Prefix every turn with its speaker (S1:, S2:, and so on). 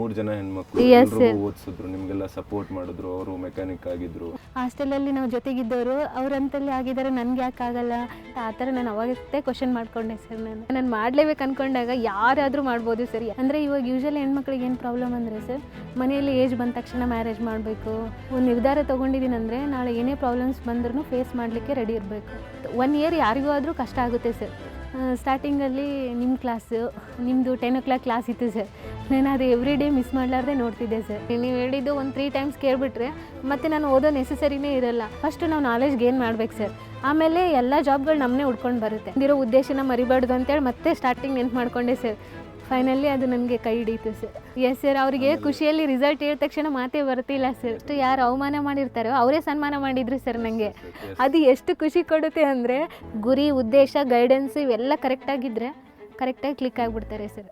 S1: 3 ಜನ ಹೆಣ್ಮಕ್ಳು ಎಲ್ರಿಗೂ ಓದಿಸಿದ್ರು, ನಿಮಗೆಲ್ಲ ಸಪೋರ್ಟ್ ಮಾಡಿದ್ರು, ಅವರು ಮೆಕ್ಯಾನಿಕ್ ಆಗಿದ್ರು.
S2: ಹಾಸ್ಟೆಲಲ್ಲಿ ನಾವು ಜೊತೆಗಿದ್ದವರು ಅವ್ರಂತಲ್ಲಿ ಆಗಿದ್ದಾರೆ, ನನಗೆ ಯಾಕೆ ಆಗಲ್ಲ ಆ ಥರ ನಾನು ಅವಾಗಷ್ಟೇ ಕ್ವಶನ್ ಮಾಡ್ಕೊಂಡೆ ಸರ್. ನಾನು ಮಾಡಲೇಬೇಕು ಅಂದ್ಕೊಂಡಾಗ ಯಾರಾದರೂ ಮಾಡ್ಬೋದು ಸರ್. ಅಂದರೆ ಇವಾಗ ಯೂಶಲಿ ಹೆಣ್ಮಕ್ಳಿಗೆ ಏನು ಪ್ರಾಬ್ಲಮ್ ಅಂದರೆ ಸರ್, ಮನೆಯಲ್ಲಿ ಏಜ್ ಬಂದ ತಕ್ಷಣ ಮ್ಯಾರೇಜ್ ಮಾಡಬೇಕು. ಒಂದು ನಿರ್ಧಾರ ತೊಗೊಂಡಿದ್ದೀನಿ ಅಂದರೆ ನಾಳೆ ಏನೇ ಪ್ರಾಬ್ಲಮ್ಸ್ ಬಂದ್ರೂ ಫೇಸ್ ಮಾಡಲಿಕ್ಕೆ ರೆಡಿ ಇರಬೇಕು. 1 ಇಯರ್ ಯಾರಿಗೂ ಆದರೂ ಕಷ್ಟ ಆಗುತ್ತೆ ಸರ್. ಸ್ಟಾರ್ಟಿಂಗಲ್ಲಿ ನಿಮ್ಮ ಕ್ಲಾಸು ನಿಮ್ಮದು 10 o'clock ಕ್ಲಾಸ್ ಇತ್ತು ಸರ್. ನಾನು ಅದು ಎವ್ರಿ ಡೇ ಮಿಸ್ ಮಾಡಲಾರ್ದೆ ನೋಡ್ತಿದ್ದೆ ಸರ್. ನೀವು ಹೇಳಿದ್ದು ಒಂದು 3 times ಕೇಳಿಬಿಟ್ರೆ ಮತ್ತು ನಾನು ಓದೋ ನೆಸಸರಿನೇ ಇರಲ್ಲ. ಫಸ್ಟು ನಾವು ನಾಲೆಜ್ ಗೇನ್ ಮಾಡ್ಬೇಕು ಸರ್, ಆಮೇಲೆ ಎಲ್ಲ ಜಾಬ್ಗಳು ನಮ್ಮನ್ನೇ ಉಡ್ಕೊಂಡು ಬರುತ್ತೆ. ಇರೋ ಉದ್ದೇಶನ ಮರಿಬಾರ್ದು ಅಂತೇಳಿ ಮತ್ತೆ ಸ್ಟಾರ್ಟಿಂಗ್ ನೆನ್ಪು ಮಾಡ್ಕೊಂಡೆ ಸರ್. ಫೈನಲಿ ಅದು ನನಗೆ ಕೈ ಹಿಡೀತು ಸರ್. ಎಸ್ ಸರ್, ಅವರಿಗೆ ಖುಷಿಯಲ್ಲಿ ರಿಸಲ್ಟ್ ಹೇಳಿದ ತಕ್ಷಣ ಮಾತೇ ಬರ್ತಿಲ್ಲ ಸರ್. ಅಷ್ಟು ಯಾರು ಅವಮಾನ ಮಾಡಿರ್ತಾರೋ ಅವರೇ ಸನ್ಮಾನ ಮಾಡಿದ್ರು ಸರ್ ನನಗೆ. ಅದು ಎಷ್ಟು ಖುಷಿ ಕೊಡುತ್ತೆ ಅಂದರೆ ಗುರಿ, ಉದ್ದೇಶ, ಗೈಡೆನ್ಸ್ ಇವೆಲ್ಲ ಕರೆಕ್ಟಾಗಿದ್ದರೆ ಕರೆಕ್ಟಾಗಿ ಕ್ಲಿಕ್ ಆಗಿಬಿಡ್ತಾರೆ ಸರ್.